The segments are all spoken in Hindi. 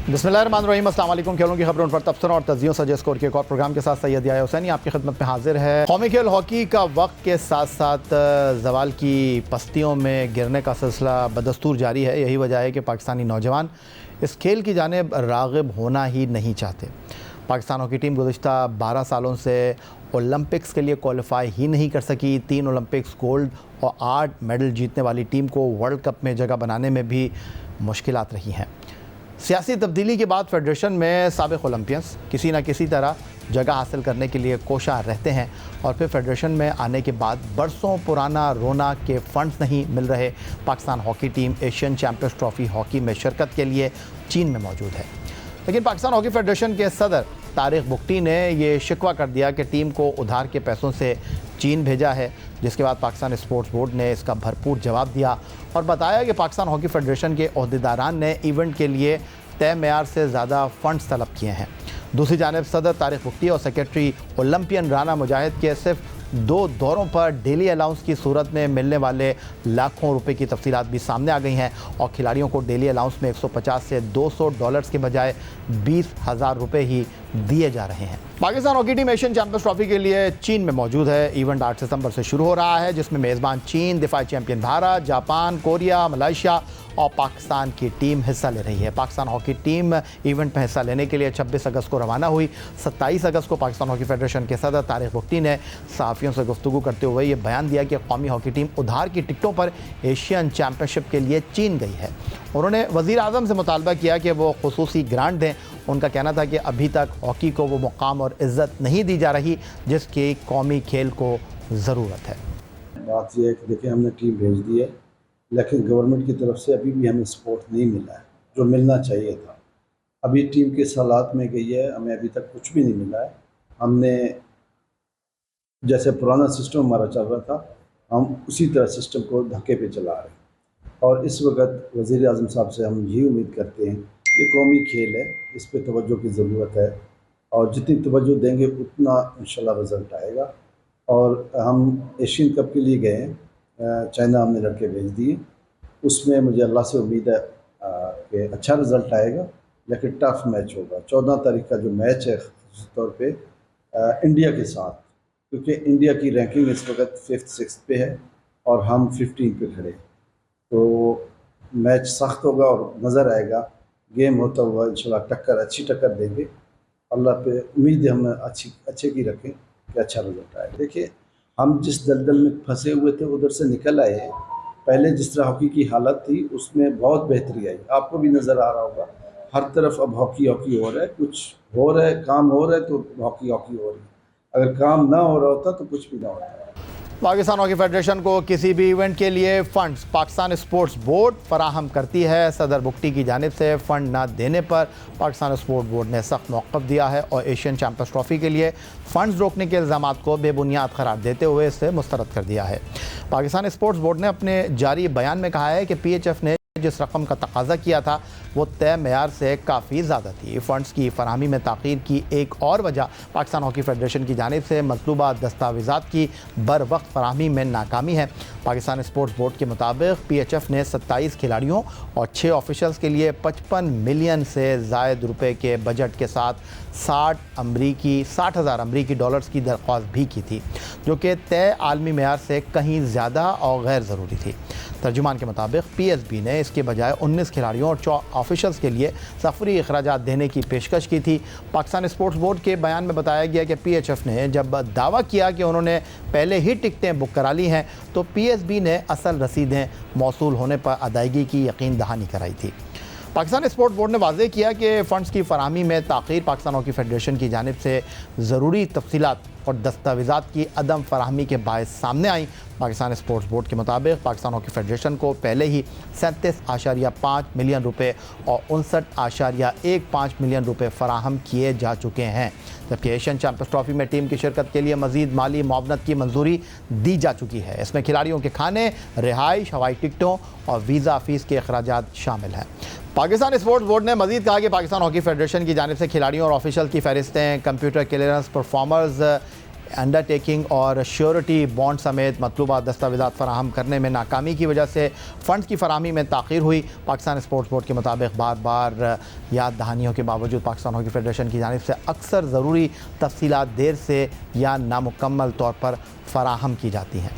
बिस्मिल्लाहिर्रहमानिर्रहीम, अस्सलाम वालेकुम। खेलों की खबरों पर तबसरों और तजियों सजे स्कोर के एक और प्रोग्राम के साथ सैयद याह्या हुसैनी आपकी खिदमत में हाजिर है। कौमी खेल हॉकी का वक्त के साथ साथ जवाल की पस्तियों में गिरने का सिलसिला बदस्तूर जारी है। यही वजह है कि पाकिस्तानी नौजवान इस खेल की जानिब राग़िब होना ही नहीं चाहते। पाकिस्तान हॉकी टीम गुज़िश्ता 12 सालों से ओलंपिक्स के लिए क्वालिफाई ही नहीं कर सकी। 3 ओलंपिक्स गोल्ड और 8 मेडल जीतने वाली टीम को वर्ल्ड कप में जगह बनाने में भी मुश्किलात रही हैं। सियासी तब्दीली के बाद फेडरेशन में साबिक़ ओलंपियंस किसी न किसी तरह जगह हासिल करने के लिए कोशा रहते हैं और फिर फेडरेशन में आने के बाद बरसों पुराना रोना के फंड्स नहीं मिल रहे। Pakistan hockey team Asian champions trophy hockey में शिरकत के लिए चीन में मौजूद है, लेकिन पाकिस्तान हॉकी फेडरेशन के सदर तारिक बुख्ती ने ये शिकवा कर दिया कि टीम को उधार के पैसों से चीन भेजा है, जिसके बाद पाकिस्तान स्पोर्ट्स बोर्ड ने इसका भरपूर जवाब दिया और बताया कि पाकिस्तान हॉकी फेडरेशन के ओहदेदारान ने इवेंट के लिए तय मेयार से ज़्यादा फंड्स तलब किए हैं। दूसरी जानिब सदर तारिक बुख्ती और सेक्रेटरी ओलंपियन राना मुजाहिद के सिर्फ 2 दौरों पर डेली अलाउंस की सूरत में मिलने वाले लाखों रुपए की तफसीलात भी सामने आ गई हैं और खिलाड़ियों को डेली अलाउंस में 150 से $200 के बजाय 20,000 रुपये ही दिए जा रहे हैं। Pakistan hockey team Asian champions trophy के लिए चीन में मौजूद है। इवेंट 8 सितंबर से शुरू हो रहा है, जिसमें मेज़बान चीन, दिफाई champion Bharat, Japan, Korea, Malaysia और पाकिस्तान की टीम हिस्सा ले रही है। पाकिस्तान हॉकी टीम इवेंट में हिस्सा लेने के लिए 26 अगस्त को रवाना हुई। 27 अगस्त को पाकिस्तान हॉकी फेडरेशन के सदर तारिक बुख्ती ने सहाफ़ियों से गुफ्तगू करते हुए ये बयान दिया कि कौमी हॉकी टीम उधार की टिकटों पर एशियन चैम्पियनशिप के लिए चीन गई है। उन्होंने वज़ीर आज़म से मुतालबा किया कि वो खुसूसी ग्रांट दें। उनका कहना था कि अभी तक हॉकी को वो मुकाम और इज़्ज़त नहीं दी जा रही जिसकी कौमी खेल को ज़रूरत है। बात यह है कि देखिए, हमने टीम भेज दी है, लेकिन गवर्नमेंट की तरफ से अभी भी हमें सपोर्ट नहीं मिला है जो मिलना चाहिए था। अभी टीम के सालात में गई है, हमें अभी तक कुछ भी नहीं मिला है। हमने जैसे पुराना सिस्टम हमारा चल रहा था, हम उसी तरह सिस्टम को धक्के पे चला रहे हैं और इस वक्त वज़ीर आज़म साहब से हम यही उम्मीद करते हैं, ये कौमी खेल है, इस पे तवज्जो की ज़रूरत है और जितनी तवज्जो देंगे उतना इंशाल्लाह रिज़ल्ट आएगा। और हम एशियन कप के लिए गए हैं, चाइना हमने लड़के भेज दिए, उसमें मुझे अल्लाह से उम्मीद है कि अच्छा रिज़ल्ट आएगा, लेकिन टफ मैच होगा। 14 तारीख का जो मैच है ख़ास तौर पे इंडिया के साथ, क्योंकि इंडिया की रैंकिंग इस वक्त 5th 6th पे है और हम 15 पे खड़े हैं, तो मैच सख्त होगा और नज़र आएगा। गेम होता हुआ इंशाल्लाह अच्छी टक्कर देंगे। अल्लाह पे उम्मीद है, हम अच्छे की रखें कि अच्छा रिज़ल्ट आए। देखिए, हम जिस दलदल में फंसे हुए थे उधर से निकल आए हैं। पहले जिस तरह हॉकी की हालत थी उसमें बहुत बेहतरी आई, आपको भी नज़र आ रहा होगा। हर तरफ अब हॉकी हो रहा है, कुछ हो रहा है, काम हो रहा है तो हॉकी हो रही है। अगर काम ना हो रहा होता तो कुछ भी ना होता। पाकिस्तान हॉकी फेडरेशन को किसी भी इवेंट के लिए फ़ंड्स पाकिस्तान स्पोर्ट्स बोर्ड फराहम करती है। सदर बुख्ती की जानिब से फ़ंड न देने पर पाकिस्तान स्पोर्ट्स बोर्ड ने सख्त मौक़िफ़ दिया है और एशियन चैम्पियंस ट्रॉफ़ी के लिए फ़ंड्स रोकने के इल्ज़ामात को बेबुनियाद करार देते हुए इसे मुस्तरद कर दिया है। पाकिस्तान स्पोर्ट्स बोर्ड ने अपने जारी बयान में कहा है कि PHF ने जिस रकम का तकाजा किया था वो तय मेयार से काफ़ी ज़्यादा थी। फ़ंड्स की फराहमी में ताख़ीर की एक और वजह पाकिस्तान हॉकी फेडरेशन की जानिब से मतलूबा दस्तावेज़ात की बर वक्त फराहमी में नाकामी है। पाकिस्तान स्पोर्ट्स बोर्ड के मुताबिक PHF ने 27 खिलाड़ियों और 6 ऑफिशल्स के लिए 55 मिलियन से ज़ायद रुपए के बजट के साथ 60,000 अमरीकी डॉलर्स की दरख्वास्त भी की थी, जो कि तय आलमी मेयार से कहीं ज़्यादा और गैर ज़रूरी थी। तर्जुमान के मुताबिक PSB ने इसके बजाय 19 खिलाड़ियों और 4 ऑफिशल्स के लिए सफरी अखराजात देने की पेशकश की थी। पाकिस्तान स्पोर्ट्स बोर्ड के बयान में बताया गया कि PHF ने जब दावा किया कि उन्होंने पहले ही टिकटें बुक करा ली हैं, तो PSB ने असल रसीदें मौसूल होने पर अदायगी की यकीन दहानी कराई थी। पाकिस्तान स्पोर्ट्स बोर्ड ने वाज़ेह किया कि फ़ंड्स की फराहमी में ताख़ीर पाकिस्तान हॉकी फेडरेशन की जानिब से ज़रूरी तफसीलात और दस्तावेज़ात की अदम फराहमी के बायस सामने आई। पाकिस्तान स्पोर्ट्स बोर्ड के मुताबिक पाकिस्तान हॉकी फेडरेशन को पहले ही 37.5 मिलियन रुपये और 59.15 मिलियन रुपये फ़राहम किए जा चुके हैं, जबकि एशियन चैम्पियंस ट्रॉफ़ी में टीम की शिरकत के लिए मज़ीद माली मुआवनत की मंजूरी दी जा चुकी है। इसमें खिलाड़ियों के खाने, रिहाइश, हवाई टिकटों और वीज़ा फ़ीस के अखराजात शामिल हैं। पाकिस्तान स्पोर्ट्स बोर्ड ने मज़ीद कहा कि पाकिस्तान हॉकी फेडरेशन की जानिब से खिलाड़ियों और ऑफिशियल की फ़हरिस्तें, कंप्यूटर क्लियरेंस, परफॉर्मर्स, अंडरटेकिंग और श्योरिटी बॉन्ड समेत मतलूबा दस्तावेज़ात फराहम करने में नाकामी की वजह से फ़ंड्स की फराहमी में ताख़ीर हुई। पाकिस्तान स्पोर्ट्स बोर्ड के मुताबिक बार बार याद दहानियों के बावजूद पाकिस्तान हॉकी फेडरेशन की जानिब से अक्सर ज़रूरी तफसीलात देर से या नामुकम्मल तौर पर फराहम की जाती हैं।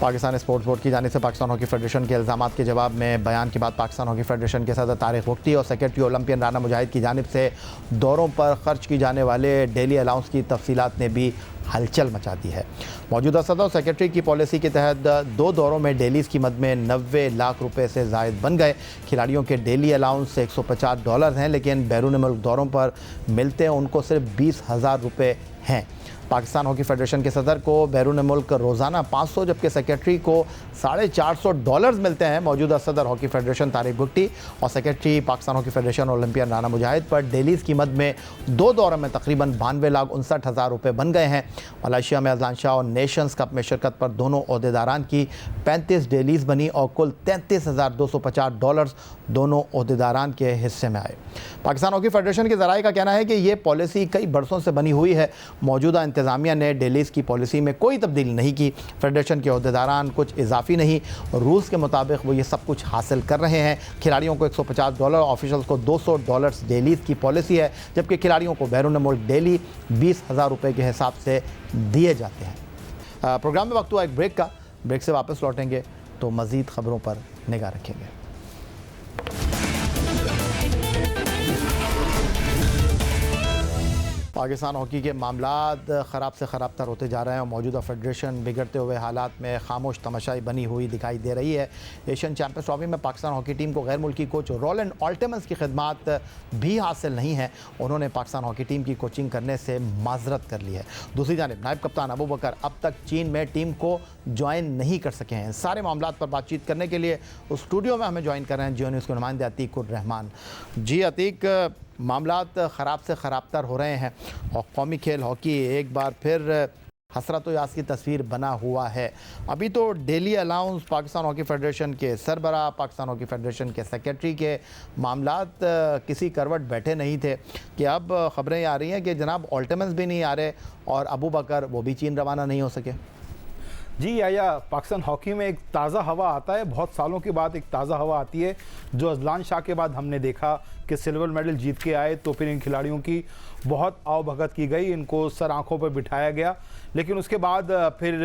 पाकिस्तान स्पोर्ट्स बोर्ड की जानिब से पाकिस्तान हॉकी फेडरेशन के इल्ज़ामात के जवाब में बयान के बाद पाकिस्तान हॉकी फेडरेशन के सदर तारिक बुख्ती और सेक्रेटरी ओलंपियन राना मुजाहिद की जानिब से दौरों पर खर्च की जाने वाले डेली अलाउंस की तफसीलात ने भी हलचल मचा दी है। मौजूदा सदर और सेक्रेटरी की पॉलिसी के तहत 2 दौरों में डेलीज़ की मद में 90 लाख रुपए से ज़ायद बन गए। खिलाड़ियों के डेली अलाउंस $150 हैं, लेकिन बैरून मुल्क दौरों पर मिलते हैं उनको सिर्फ 20,000 रुपये हैं। पाकिस्तान हॉकी फेडरेशन के सदर को बैरून मुल्क रोज़ाना 500 जबकि सेक्रेटरी को $450 मिलते हैं। मौजूदा सदर हॉकी फेडरेशन तारिक बुख्ती और secretary Pakistan hockey federation Olympian Rana Mujahid पर डेलीज़ की मद में 2 दौरों में तकरीबन 92,59,000 रुपये बन गए हैं। मलेशिया में अजलान शाह और नेशंस कप में शिरकत पर दोनों ओहदेदारान की 35 डेलीज़ बनी और कुल $33,250 दोनों ओहदेदारान के हिस्से में आए। पाकिस्तान हॉकी फेडरेशन के ज़राए का कहना है कि ये पॉलिसी कई बरसों से बनी हुई है। मौजूदा इंतज़ामिया ने डेलीज़ की पॉलिसी में कोई तब्दीली नहीं की। फेडरेशन के ओहदेदारान कुछ इजाफी नहीं, रूल्स के मुताबिक वो ये सब कुछ हासिल कर रहे हैं। खिलाड़ियों को $150, ऑफिशल्स को $200 डेलीज़ की पॉलिसी है, जबकि खिलाड़ियों को बैरून मुल्क डेली 20,000 रुपये के हिसाब से दिए जाते हैं। प्रोग्राम में वक्त हुआ एक ब्रेक का। ब्रेक से वापस लौटेंगे तो मज़ीद ख़बरों पर निगाह रखेंगे। पाकिस्तान हॉकी के मामलात ख़राब से ख़राब तर होते जा रहे हैं और मौजूदा फेडरेशन बिगड़ते हुए हालात में खामोश तमाशाई बनी हुई दिखाई दे रही है। एशियन चैम्पियंस ट्रॉफी में पाकिस्तान हॉकी टीम को गैर मुल्की कोच रोलैंड ऑल्टेमन्स की खिदमात भी हासिल नहीं है। उन्होंने पाकिस्तान हॉकी टीम की कोचिंग करने से माजरत कर ली है। दूसरी जानिब नायब कप्तान अबू बकर अब तक चीन में टीम को ज्वाइन नहीं कर सके हैं। सारे मामलात पर बातचीत करने के लिए उस स्टूडियो में हमें ज्वाइन कर रहे हैं जियो न्यूज़ के नुमाइंदे अतीक उर रहमान। जी अतीक, मामलात ख़राब से ख़राब तर हो रहे हैं और कौमी खेल हॉकी एक बार फिर हसरत व यास की तस्वीर बना हुआ है। अभी तो daily allowance Pakistan hockey federation के सरबराह, पाकिस्तान हॉकी फेडरेशन के सेक्रेटरी के मामलात किसी करवट बैठे नहीं थे कि अब ख़बरें आ रही हैं कि जनाब ऑल्टेमन्स भी नहीं आ रहे और अबू बकर वो भी चीन रवाना नहीं हो सके। जी या पाकिस्तान हॉकी में एक ताज़ा हवा आता है, बहुत सालों के बाद एक ताज़ा हवा आती है। जो अजलान शाह के बाद हमने देखा कि सिल्वर मेडल जीत के आए तो फिर इन खिलाड़ियों की बहुत आवभगत की गई, इनको सर आंखों पर बिठाया गया, लेकिन उसके बाद फिर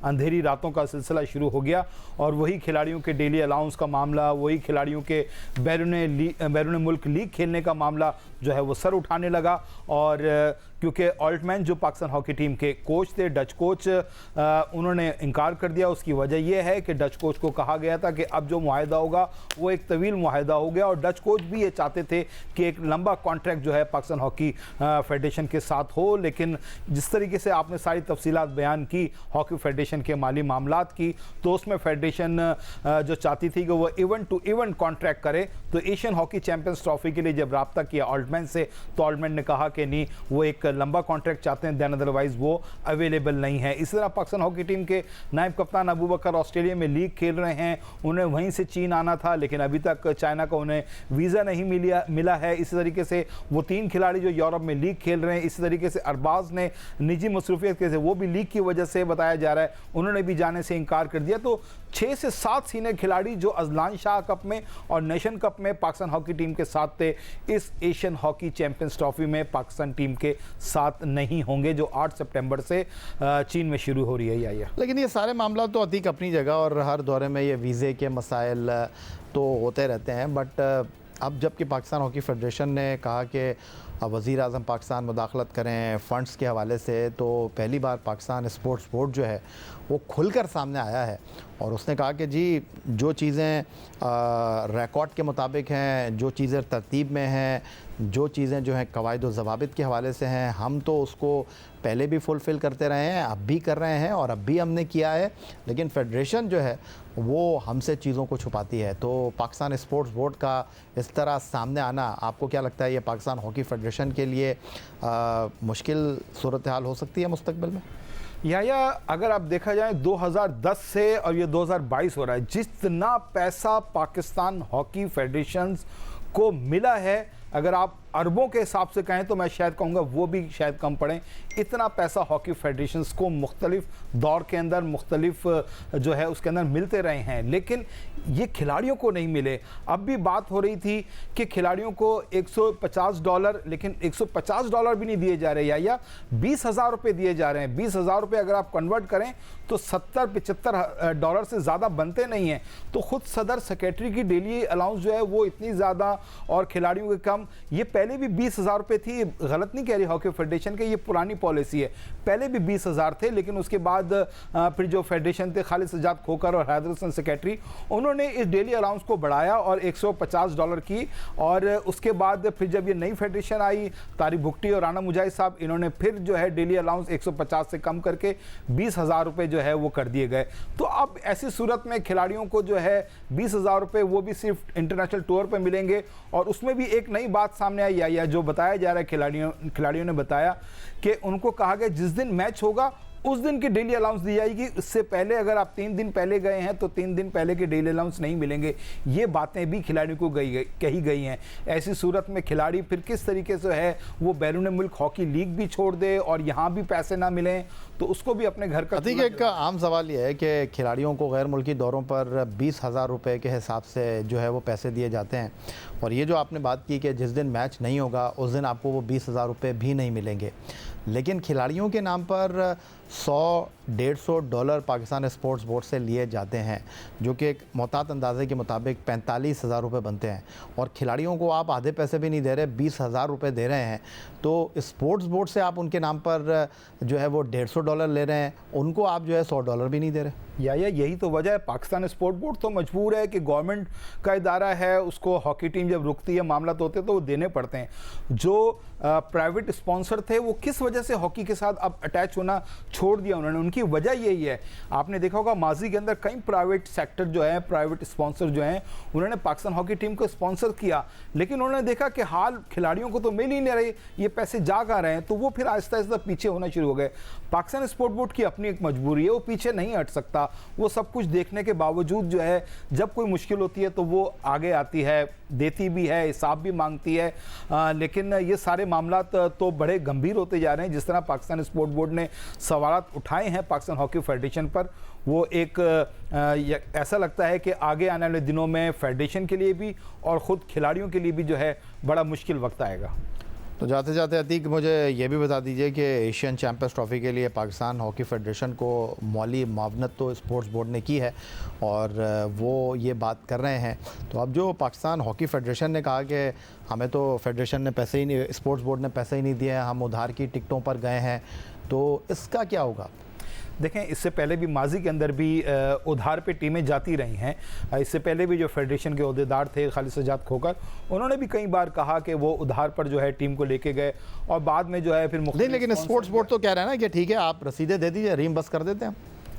अंधेरी रातों का सिलसिला शुरू हो गया और वही खिलाड़ियों के डेली अलाउंस का मामला, वही खिलाड़ियों के बैरून मुल्क लीग खेलने का मामला जो है वो सर उठाने लगा। और क्योंकि ऑल्टमैन जो पाकिस्तान हॉकी टीम के कोच थे, डच कोच, उन्होंने इनकार कर दिया। उसकी वजह यह है कि डच कोच को कहा गया था कि अब जो मुआहदा होगा वो एक तवील मुआहदा हो गया और डच कोच भी ये चाहते थे कि एक लंबा कॉन्ट्रैक्ट जो है पाकिस्तान हॉकी फेडरेशन के साथ हो। लेकिन जिस तरीके से आपने सारी तफसीलात बयान की हॉकी फेडरेशन के माली मामलात की, तो उसमें फेडरेशन जो चाहती थी कि वो इवेंट टू इवेंट कॉन्ट्रैक्ट करे। तो एशियन हॉकी चैंपियंस ट्रॉफी के लिए जब रब्ता किया ऑल्टमैन से, तो ऑल्टमैन ने कहा कि नहीं, वो एक लंबा कॉन्ट्रैक्ट चाहते हैं, दैन अदरवाइज वो अवेलेबल नहीं है। इसी तरह पाकिस्तान हॉकी टीम के नायब कप्तान अबू बकर ऑस्ट्रेलिया में लीग खेल रहे हैं, उन्हें वहीं से चीन आना था, लेकिन अभी तक चाइना का उन्हें वीज़ा नहीं मिला है। इसी तरीके से वो 3 खिलाड़ी जो यूरोप में लीग खेल रहे हैं, इसी तरीके से अरबाज ने निजी मसरूफियत के से वो भी लीग की वजह से बताया जा रहा है, उन्होंने भी जाने से इनकार कर दिया। तो 6 से 7 सीनियर खिलाड़ी जो अजलान शाह कप में और नेशन कप में पाकिस्तान हॉकी टीम के साथ थे, इस एशियन हॉकी चैंपियंस ट्रॉफी में पाकिस्तान टीम के साथ नहीं होंगे, जो 8 सितंबर से चीन में शुरू हो रही है। या लेकिन ये सारे मामला तो अतीक अपनी जगह और हर दौरे में ये वीज़े के मसाइल तो होते रहते हैं, बट अब जबकि पाकिस्तान हॉकी फेडरेशन ने कहा कि वज़ीर आज़म पाकिस्तान मुदाखलत करें फ़ंड्स के हवाले से, तो पहली बार पाकिस्तान स्पोर्ट्स बोर्ड जो है वो खुलकर सामने आया है और उसने कहा कि जी जो चीज़ें रिकॉर्ड के मुताबिक हैं, जो चीज़ें तरतीब में हैं, जो चीज़ें जो हैं कवायद व ज़वाबित के हवाले से हैं, हम तो उसको पहले भी फुलफ़िल करते रहे हैं, अब भी कर रहे हैं और अब भी हमने किया है, लेकिन फेडरेशन जो है वो हमसे चीज़ों को छुपाती है। तो पाकिस्तान स्पोर्ट्स बोर्ड का इस तरह सामने आना, आपको क्या लगता है ये पाकिस्तान हॉकी फेडरेशन के लिए मुश्किल सूरत हाल हो सकती है मुस्तकबिल में? या अगर आप देखा जाए 2010 से और ये 2022 हो रहा है, जितना पैसा पाकिस्तान हॉकी फेडरेशन को मिला है अगर आप अरबों के हिसाब से कहें तो मैं शायद कहूँगा वो भी शायद कम पड़े। इतना पैसा हॉकी फेडरेशंस को मुख्तलिफ दौर के अंदर मुख्तलिफ जो है उसके अंदर मिलते रहे हैं, लेकिन ये खिलाड़ियों को नहीं मिले। अब भी बात हो रही थी कि खिलाड़ियों को $150, लेकिन $150 भी नहीं दिए जा रहे या 20,000 रुपये दिए जा रहे हैं। 20,000 रुपये अगर आप कन्वर्ट करें तो $70-75 से ज़्यादा बनते नहीं हैं। तो खुद सदर सेक्रेटरी की डेली अलाउंस जो है वो इतनी ज़्यादा और खिलाड़ियों के कम। ये पहले भी 20,000 रुपये थी, गलत नहीं कह रही हॉकी फेडरेशन के, ये पुरानी पॉलिसी है। पहले भी 20,000 थे, लेकिन उसके बाद फिर जो फेडरेशन थे खालिद सज्जाद खोकर और हैदर हसन सेक्रेटरी, उन्होंने इस डेली अलाउंस को बढ़ाया और $150 की। और उसके बाद फिर जब ये नई फेडरेशन आई, तारिक भुगटी और राना मुजाहिद साहब, इन्होंने फिर जो है डेली अलाउंस 150 से कम करके 20,000 रुपये जो है वो कर दिए गए। तो अब ऐसी सूरत में खिलाड़ियों को जो है 20,000 रुपये वो भी सिर्फ इंटरनेशनल टूर पे मिलेंगे। और उसमें भी एक नई बात सामने आई या जो बताया जा रहा है, खिलाड़ियों ने बताया कि उनको कहा गया जिस दिन मैच होगा उस दिन की डेली अलाउंस दी जाएगी। इससे पहले अगर आप 3 दिन पहले गए हैं तो 3 दिन पहले के डेली अलाउंस नहीं मिलेंगे। ये बातें भी खिलाड़ियों को कही गई हैं। ऐसी सूरत में खिलाड़ी फिर किस तरीके से है वो बैरून मुल्क हॉकी लीग भी छोड़ दे और यहाँ भी पैसे ना मिलें तो उसको भी अपने घर का। एक आम सवाल ये है कि खिलाड़ियों को गैर मुल्की दौरों पर 20,000 रुपये के हिसाब से जो है वो पैसे दिए जाते हैं, और ये जो आपने बात की कि जिस दिन मैच नहीं होगा उस दिन आपको वो 20,000 रुपये भी नहीं मिलेंगे, लेकिन खिलाड़ियों के नाम पर $100-150 पाकिस्तान स्पोर्ट्स बोर्ड से लिए जाते हैं, जो कि एक मोहतात अंदाजे के मुताबिक 45,000 रुपये बनते हैं। और खिलाड़ियों को आप आधे पैसे भी नहीं दे रहे, 20,000 रुपये दे रहे हैं। तो स्पोर्ट्स बोर्ड से आप उनके नाम पर जो है वो $150 ले रहे हैं, उनको आप जो है $100 भी नहीं दे रहे। यही तो वजह है। पाकिस्तान स्पोर्ट बोर्ड तो मजबूर है कि गवर्नमेंट का इदारा है, उसको हॉकी टीम जब रुकती है, मामला तो होते हैं तो वो देने पड़ते हैं। जो प्राइवेट स्पॉन्सर थे वो किस वजह से हॉकी के साथ अब अटैच होना छोड़ दिया उन्होंने, उनकी वजह यही है। आपने देखा होगा माजी के अंदर कई प्राइवेट सेक्टर जो है, प्राइवेट स्पॉन्सर जो हैं, उन्होंने पाकिस्तान हॉकी टीम को स्पॉन्सर किया, लेकिन उन्होंने देखा कि हाल खिलाड़ियों को तो मिल ही नहीं रही, ये पैसे जा कहाँ रहे हैं, तो वो फिर आहिस्ता आहिस्ता पीछे होना शुरू हो गए। पाकिस्तान स्पोर्ट बोर्ड की अपनी एक मजबूरी है, वो पीछे नहीं हट सकता। वो सब कुछ देखने के बावजूद जो है जब कोई मुश्किल होती है तो वो आगे आती है, देती भी है, हिसाब भी मांगती है। लेकिन ये सारे मामला तो बड़े गंभीर होते जा रहे हैं। जिस तरह पाकिस्तान स्पोर्ट बोर्ड ने सवाल उठाए हैं पाकिस्तान हॉकी फेडरेशन पर, वो एक ऐसा लगता है कि आगे आने वाले दिनों में फेडरेशन के लिए भी और ख़ुद खिलाड़ियों के लिए भी जो है बड़ा मुश्किल वक्त आएगा। तो जाते जाते अतीक मुझे ये भी बता दीजिए कि एशियन चैम्पियंस ट्रॉफ़ी के लिए पाकिस्तान हॉकी फेडरेशन को माली मावनत तो स्पोर्ट्स बोर्ड ने की है और वो ये बात कर रहे हैं। तो अब जो पाकिस्तान हॉकी फेडरेशन ने कहा कि हमें तो फेडरेशन ने पैसे ही नहीं, स्पोर्ट्स बोर्ड ने पैसे ही नहीं दिए हैं, हम उधार की टिकटों पर गए हैं, तो इसका क्या होगा? देखें, इससे पहले भी माजी के अंदर भी उधार पे टीमें जाती रही हैं। इससे पहले भी जो फेडरेशन के अहदेदार थे खालिद सज्जाद खोकर, उन्होंने भी कई बार कहा कि वो उधार पर जो है टीम को लेके गए और बाद में जो है फिर नहीं, लेकिन स्पोर्ट्स बोर्ड तो कह रहा है ना कि ठीक है आप रसीदें दे दीजिए, रीइंबर्स कर देते हैं।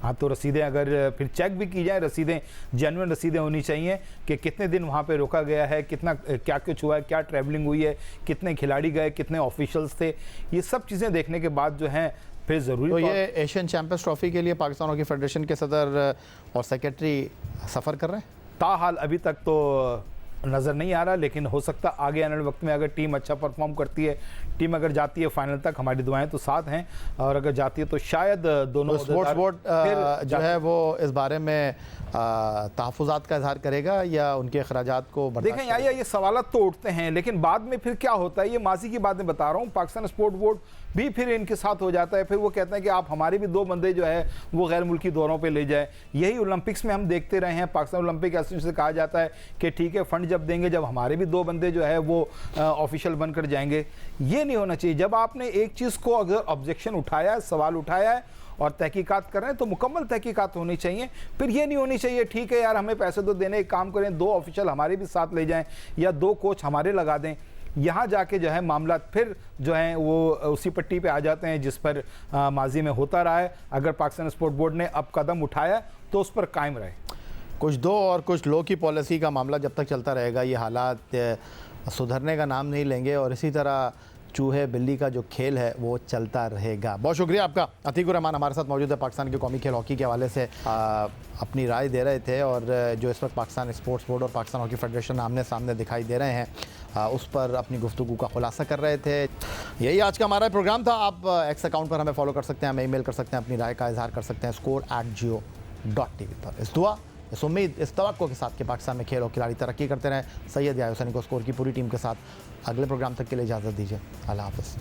हाँ, तो रसीदें अगर फिर चेक भी की जाए, रसीदें जेन्युइन रसीदें होनी चाहिए कि कितने दिन वहाँ पे रोका गया है, कितना क्या कुछ हुआ है, क्या ट्रैवलिंग हुई है, कितने खिलाड़ी गए, कितने ऑफिशियल्स थे, ये सब चीज़ें देखने के बाद जो हैं फिर ज़रूरी। तो ये एशियन चैम्पियंस ट्रॉफ़ी के लिए पाकिस्तान हॉकी फेडरेशन के सदर और सेक्रेटरी सफ़र कर रहे हैं? ताहाल अभी तक तो नज़र नहीं आ रहा, लेकिन हो सकता आगे आने वाले वक्त में अगर टीम अच्छा परफॉर्म करती है, टीम अगर जाती है फाइनल तक, हमारी दुआएं तो साथ हैं, और अगर जाती है तो शायद दोनों स्पोर्ट्स बोर्ड जो है वो इस बारे में तहफ़्फ़ुज़ात का इजहार करेगा या उनके अखराजात को बर्दाश्त देखें या ये सवालात तो उठते हैं, लेकिन बाद में फिर क्या होता है, ये माजी की बातें बता रहा हूँ, पाकिस्तान स्पोर्ट बोर्ड भी फिर इनके साथ हो जाता है। फिर वो कहते हैं कि आप हमारे भी 2 बंदे जो है वो गैर मुल्की दौरों पे ले जाए। यही ओलंपिक्स में हम देखते रहे हैं, पाकिस्तान ओलंपिक एसोसिएशन से कहा जाता है कि ठीक है फंड जब देंगे जब हमारे भी 2 बंदे जो है वो ऑफिशियल बनकर जाएंगे। ये नहीं होना चाहिए। जब आपने एक चीज़ को अगर ऑब्जेक्शन उठाया है, सवाल उठाया है और तहकीकात कर रहे हैं तो मुकम्मल तहकीकात होनी चाहिए। फिर ये नहीं होनी चाहिए ठीक है यार हमें पैसे तो देने, एक काम करें 2 ऑफिशियल हमारे भी साथ ले जाएं या 2 कोच हमारे लगा दें। यहाँ जाके जो है मामला फिर जो है वो उसी पट्टी पे आ जाते हैं जिस पर माजी में होता रहा है। अगर पाकिस्तान स्पोर्ट बोर्ड ने अब कदम उठाया तो उस पर कायम रहे। कुछ दो और कुछ लो की पॉलिसी का मामला जब तक चलता रहेगा ये हालात सुधरने का नाम नहीं लेंगे और इसी तरह चूहे बिल्ली का जो खेल है वो चलता रहेगा। बहुत शुक्रिया आपका। अतीकुर रहमान हमारे साथ मौजूद है, पाकिस्तान के कौमी खेल हॉकी के हवाले से अपनी राय दे रहे थे और जो इस वक्त पाकिस्तान स्पोर्ट्स बोर्ड और पाकिस्तान हॉकी फेडरेशन आमने सामने दिखाई दे रहे हैं उस पर अपनी गुफ्तगू का खुलासा कर रहे थे। यही आज का हमारा प्रोग्राम था। आप एक्स अकाउंट पर हमें फॉलो कर सकते हैं, हमें ईमेल कर सकते हैं, अपनी राय का इजहार कर सकते हैं score@geo.tv पर। इस दुआ, इस उम्मीद, इस तवक्को के साथ कि पाकिस्तान में खेल और खिलाड़ी तरक्की करते रहें। सैयद याहिया हुसैनी को स्कोर की पूरी टीम के साथ अगले प्रोग्राम तक के लिए इजाज़त दीजिए। अल्लाह हाफ़िज़।